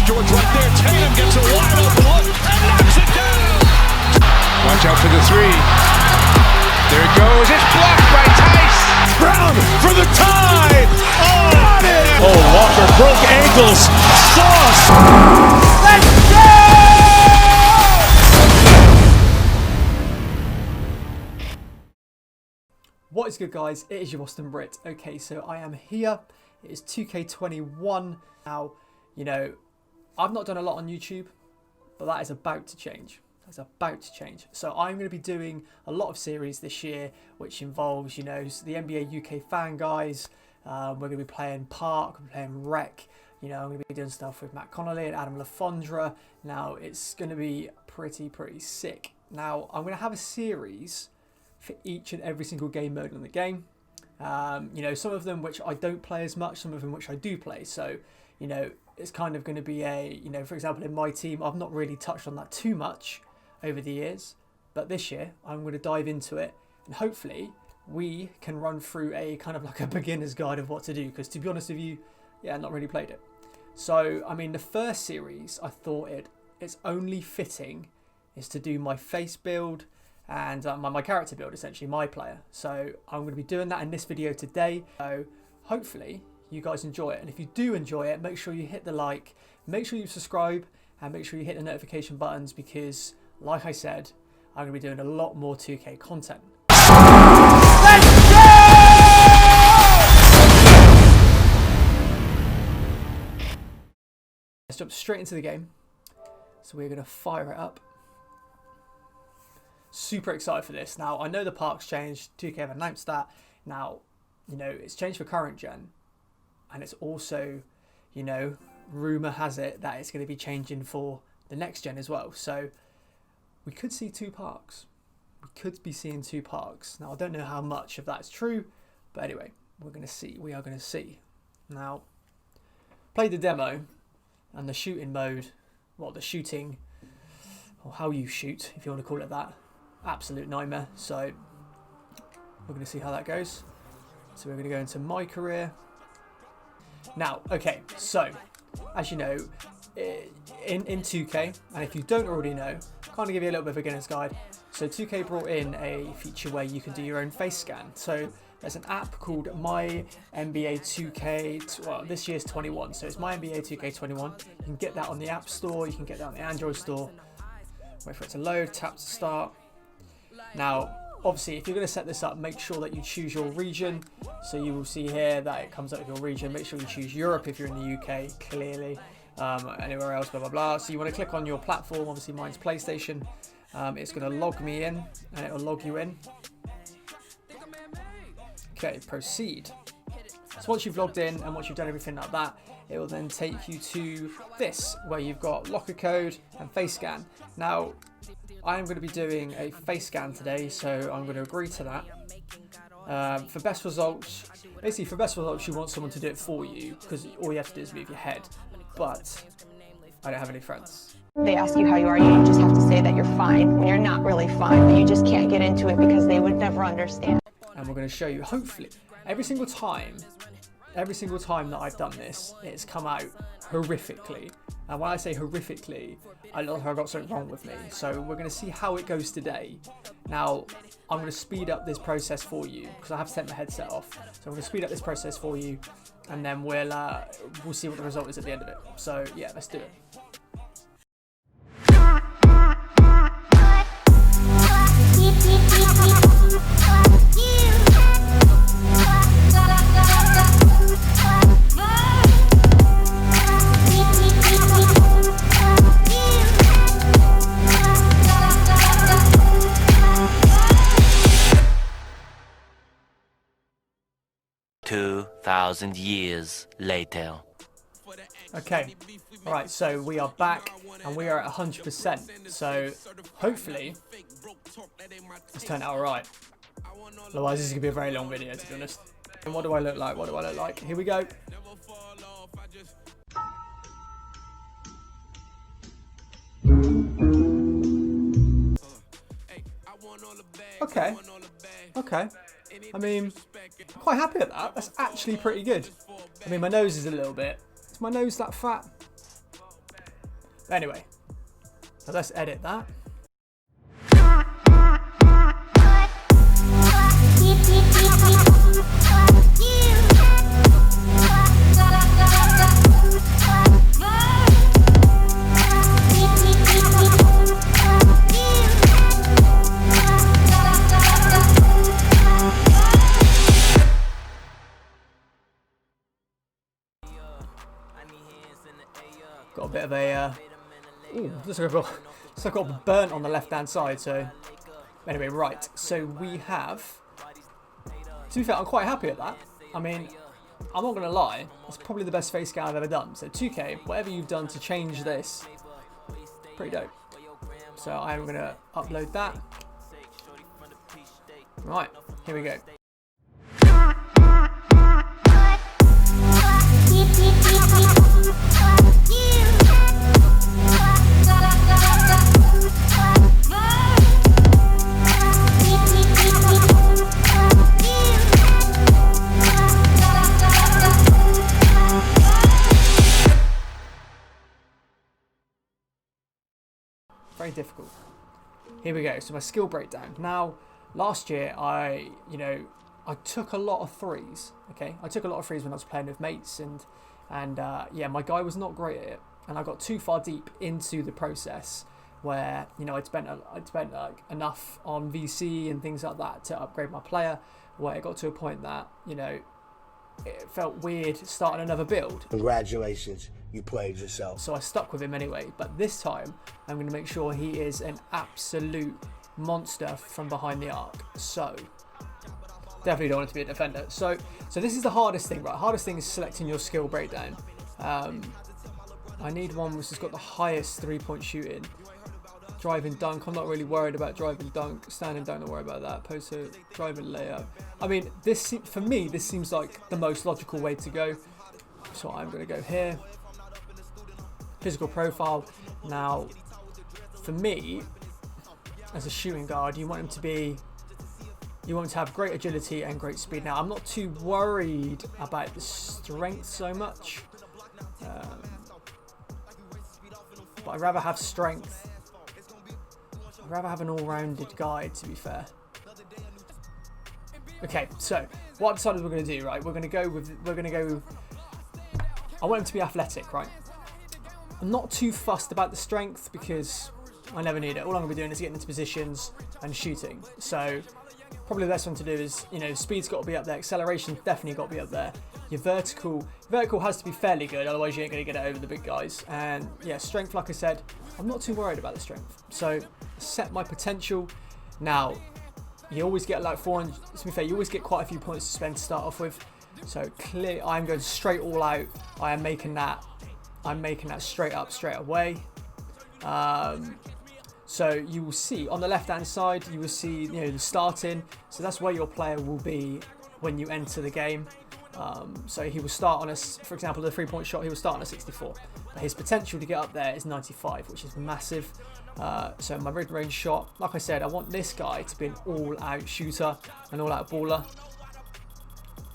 George right there. Tatum gets a wide open look and knocks it down. Watch out for the three. There it goes. It's blocked by Tice. Brown for the tie. Oh, got it. Oh, Walker broke ankles. Sauce. Let's go! What is good, guys? It is your Boston Brit. Okay, so I am here. It is 2K21. Now, you know, I've not done a lot on YouTube, but that is about to change. That's about to change. So I'm going to be doing a lot of series this year, which involves, you know, the NBA UK fan guys. We're going to be playing Park, we're playing Rec. You know, I'm going to be doing stuff with Matt Connolly and Adam LaFondra. Now, it's going to be pretty sick. Now, I'm going to have a series for each and every single game mode in the game. You know, some of them which I don't play as much, some of them which I do play. So, you know, it's kind of going to be a, you know, for example, in my team, I've not really touched on that too much over the years. But this year, I'm going to dive into it. And hopefully, we can run through a kind of like a beginner's guide of what to do. Because to be honest with you, yeah, I've not really played it. So, I mean, the first series, I thought it's only fitting is to do my face build and my character build, essentially my player. So I'm going to be doing that in this video today. So hopefully you guys enjoy it, and if you do enjoy it, make sure you hit the like, make sure you subscribe, and make sure you hit the notification buttons, because like I said, I'm going to be doing a lot more 2K content. Let's go! Let's jump straight into the game. So we're going to fire it up. Super excited for this. Now, I know the park's changed. 2K have announced that. Now, you know, it's changed for current gen. And it's also, you know, rumour has it that it's going to be changing for the next gen as well. So, we could see two parks. We could be seeing two parks. Now, I don't know how much of that is true. But anyway, we're going to see. We are going to see. Now, played the demo. And the shooting mode. Well, the shooting. Or how you shoot, if you want to call it that. Absolute nightmare. So we're going to see how that goes. So we're going to go into my career now. Okay, so as you know, in 2K, and if you don't already know, kind of give you a little bit of a beginner's guide. So 2K brought in a feature where you can do your own face scan. So there's an app called My NBA2K. Well, this year's 21, so it's My NBA2K21. You can get that on the App Store. You can get that on the Android Store. Wait for it to load. Tap to start. Now, obviously, if you're going to set this up, make sure that you choose your region. So you will see here that it comes up with your region. Make sure you choose Europe if you're in the UK, clearly. Anywhere else, blah, blah, blah. So you want to click on your platform. Obviously, mine's PlayStation. It's going to log me in, and it will log you in. Okay, proceed. So once you've logged in and once you've done everything like that, it will then take you to this, where you've got locker code and face scan. Now, I am going to be doing a face scan today, so I'm going to agree to that. For best results, basically for best results, you want someone to do it for you, because all you have to do is move your head. But I don't have any friends. They ask you how you are, you just have to say that you're fine when you're not really fine, but you just can't get into it because they would never understand. And we're going to show you, hopefully, every single time that I've done this, it's come out horrifically. And when I say horrifically, I look like I've got something wrong with me. So we're going to see how it goes today. Now, I'm going to speed up this process for you because I have to take my headset off. So I'm going to speed up this process for you, and then we'll see what the result is at the end of it. So yeah, let's do it. Thousand years later. Okay, alright, so we are back and we are at 100%. So hopefully it's turned out alright. Otherwise, this is going to be a very long video, to be honest. And what do I look like? What do I look like? Here we go. Okay. Okay. I mean, I'm quite happy with that. That's actually pretty good. I mean, my nose is a little bit... Is my nose that fat? Anyway, so let's edit that. Got a bit of a, looks like I got burnt on the left-hand side, so, anyway, right, so we have, to be fair, I'm quite happy at that. I mean, I'm not going to lie, it's probably the best face scan I've ever done, so 2K, whatever you've done to change this, pretty dope. So I'm going to upload that. Right, here we go. Very difficult. Here we go. So my skill breakdown. Now, last year I took a lot of threes. Okay, I took a lot of threes when I was playing with mates, and yeah, my guy was not great at it, and I got too far deep into the process where I'd spent like enough on VC and things like that to upgrade my player, where it got to a point that it felt weird starting another build. Congratulations, you played yourself. So I stuck with him anyway, but this time I'm going to make sure he is an absolute monster from behind the arc. So definitely don't want it to be a defender. So this is the hardest thing, right? Hardest thing is selecting your skill breakdown. I need one which has got the highest 3-point shooting. Driving dunk, I'm not really worried about driving dunk. Standing dunk, don't worry about that. Poster, driving layup. I mean, for me, this seems like the most logical way to go. So I'm going to go here. Physical profile. Now, for me, as a shooting guard, you want him to have great agility and great speed. Now, I'm not too worried about the strength so much. But I'd rather have strength. I'd rather have an all-rounded guy, to be fair. Okay, so what I decided we're going to do, right? We're going to go. I want him to be athletic, right? I'm not too fussed about the strength because I never need it. All I'm going to be doing is getting into positions and shooting. So probably the best one to do is, speed's got to be up there. Acceleration definitely got to be up there. Your vertical has to be fairly good, otherwise you ain't going to get it over the big guys. And yeah, strength, like I said, I'm not too worried about the strength. So set my potential. Now, you always get like 400, to be fair, you always get quite a few points to spend to start off with. So clearly I'm going straight all out. I'm making that straight up, straight away. So you will see on the left hand side, you will see the starting. So that's where your player will be when you enter the game. So he will start on for example, the 3-point shot, he will start on a 64. But his potential to get up there is 95, which is massive. So my mid-range shot, like I said, I want this guy to be an all-out shooter, an all-out baller.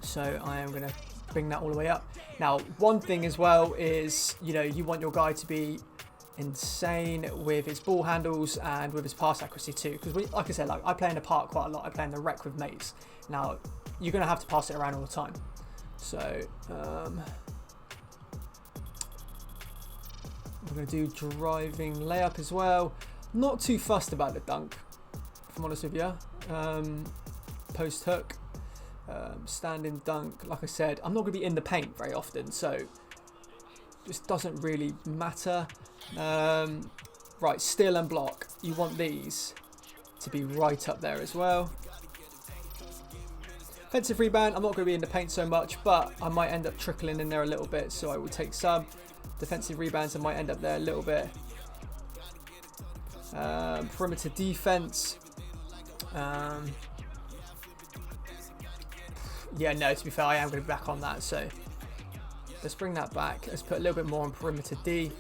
So I am going to bring that all the way up. Now, one thing as well is, you want your guy to be insane with his ball handles and with his pass accuracy too. Because like I said, I play in the park quite a lot. I play in the rec with mates. Now, you're going to have to pass it around all the time. So, we're going to do driving layup as well. Not too fussed about the dunk, if I'm honest with you. Post hook, standing dunk. Like I said, I'm not going to be in the paint very often, so just doesn't really matter. Right, steal and block. You want these to be right up there as well. Offensive rebound, I'm not going to be in the paint so much, but I might end up trickling in there a little bit, so I will take some. Defensive rebounds, I might end up there a little bit. Perimeter defense. Yeah, no, to be fair, I am going to be back on that, so let's bring that back. Let's put a little bit more on perimeter D.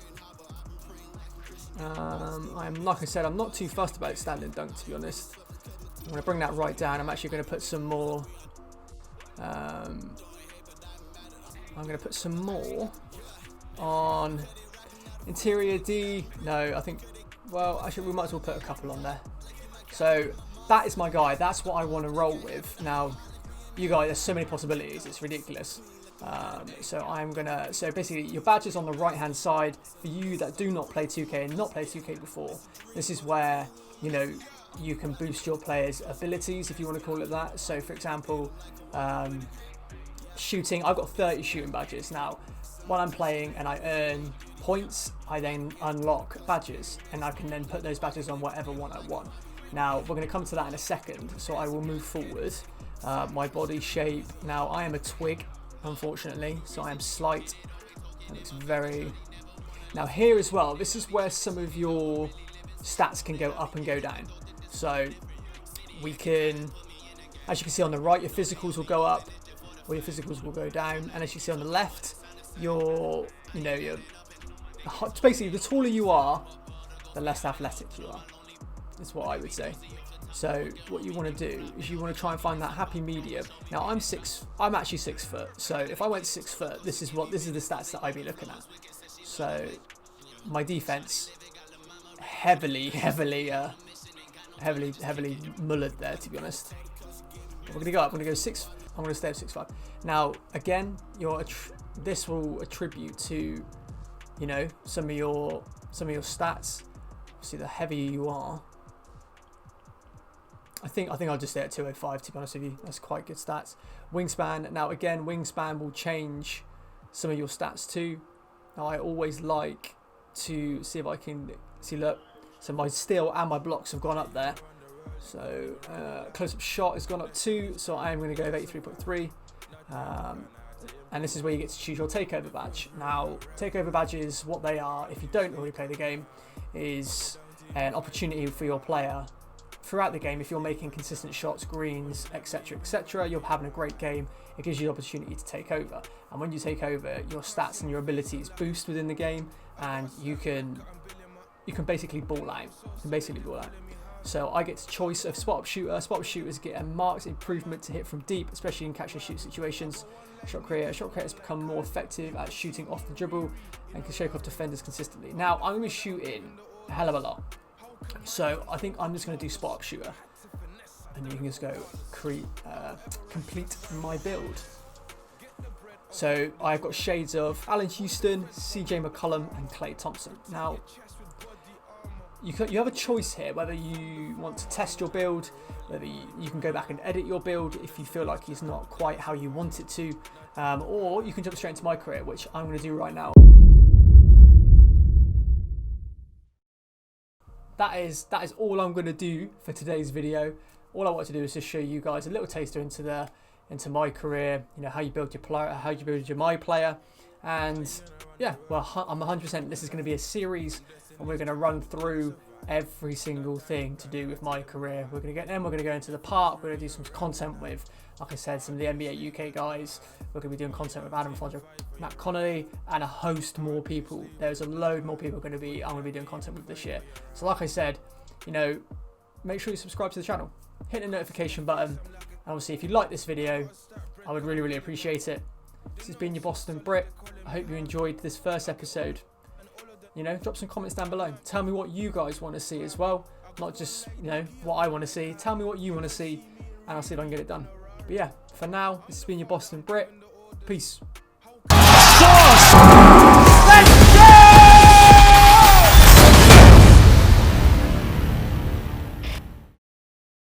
Like I said, I'm not too fussed about standing dunk, to be honest. I'm going to bring that right down. I'm actually going to put some more. I'm going to put some more on Interior D, no, I think, well, actually we might as well put a couple on there. So that is my guy. That's what I want to roll with. Now, you guys, there's so many possibilities. It's ridiculous. So basically your badges on the right hand side. For you that do not play 2K and not play 2K before, this is where, you know, you can boost your players' abilities, if you want to call it that. So for example, shooting, I've got 30 shooting badges. Now, when I'm playing and I earn points, I then unlock badges, and I can then put those badges on whatever one I want. Now, we're going to come to that in a second, so I will move forward. My body shape, now I am a twig, unfortunately, so I am slight, and it's very... Now here as well, this is where some of your stats can go up and go down. So we can, as you can see on the right, your physicals will go up, or your physicals will go down, and as you see on the left, basically the taller you are, the less athletic you are, is what I would say. So what you want to do is you want to try and find that happy medium. Now I'm actually 6 foot, so if I went 6 foot, this is the stats that I'd be looking at. So my defense heavily mullered there, to be honest. But we're gonna go up. I'm gonna go 6. I'm gonna stay at 6'5". Now again, this will attribute to, you know, some of your stats. See, the heavier you are, I think I'll just stay at 205, to be honest with you. That's quite good stats. Wingspan. Now again, wingspan will change some of your stats too. Now I always like to see if I can see. Look, so my steal and my blocks have gone up there. So close-up shot has gone up 2. So I am going to go with 83.3. And this is where you get to choose your takeover badge. Now, takeover badges, what they are, if you don't already play the game, is an opportunity for your player throughout the game. If you're making consistent shots, greens, etc., you're having a great game, it gives you the opportunity to take over. And when you take over, your stats and your abilities boost within the game, and you can basically ball out. So I get to choice of spot-up shooter. Spot-up shooters get a marked improvement to hit from deep, especially in catch and shoot situations. Shot creators become more effective at shooting off the dribble and can shake off defenders consistently. Now I'm going to be shooting a hell of a lot, so I think I'm just going to do spot-up shooter, and you can just go complete my build. So I've got shades of Allen Houston, CJ McCollum, and Klay Thompson. Now you have a choice here whether you want to test your build, whether you can go back and edit your build if you feel like it's not quite how you want it to, or you can jump straight into my career, which I'm going to do right now. That is all I'm going to do for today's video. All I want to do is just show you guys a little taster into my career. You know, how you build your player, how you build your my player, and yeah, well, I'm 100%. This is going to be a series, and we're going to run through every single thing to do with my career. We're going to go into the park. We're going to do some content with, like I said, some of the NBA UK guys. We're going to be doing content with Adam Fodger, Matt Connolly, and a host more people. There's a load more people I'm going to be doing content with this year. So like I said, you know, make sure you subscribe to the channel, hit the notification button, and obviously if you like this video, I would really appreciate it. This has been your Boston Brit. I hope you enjoyed this first episode. You know, drop some comments down below. Tell me what you guys want to see as well. Not just, you know, what I want to see. Tell me what you want to see, and I'll see if I can get it done. But yeah, for now, this has been your Boston Brit. Peace.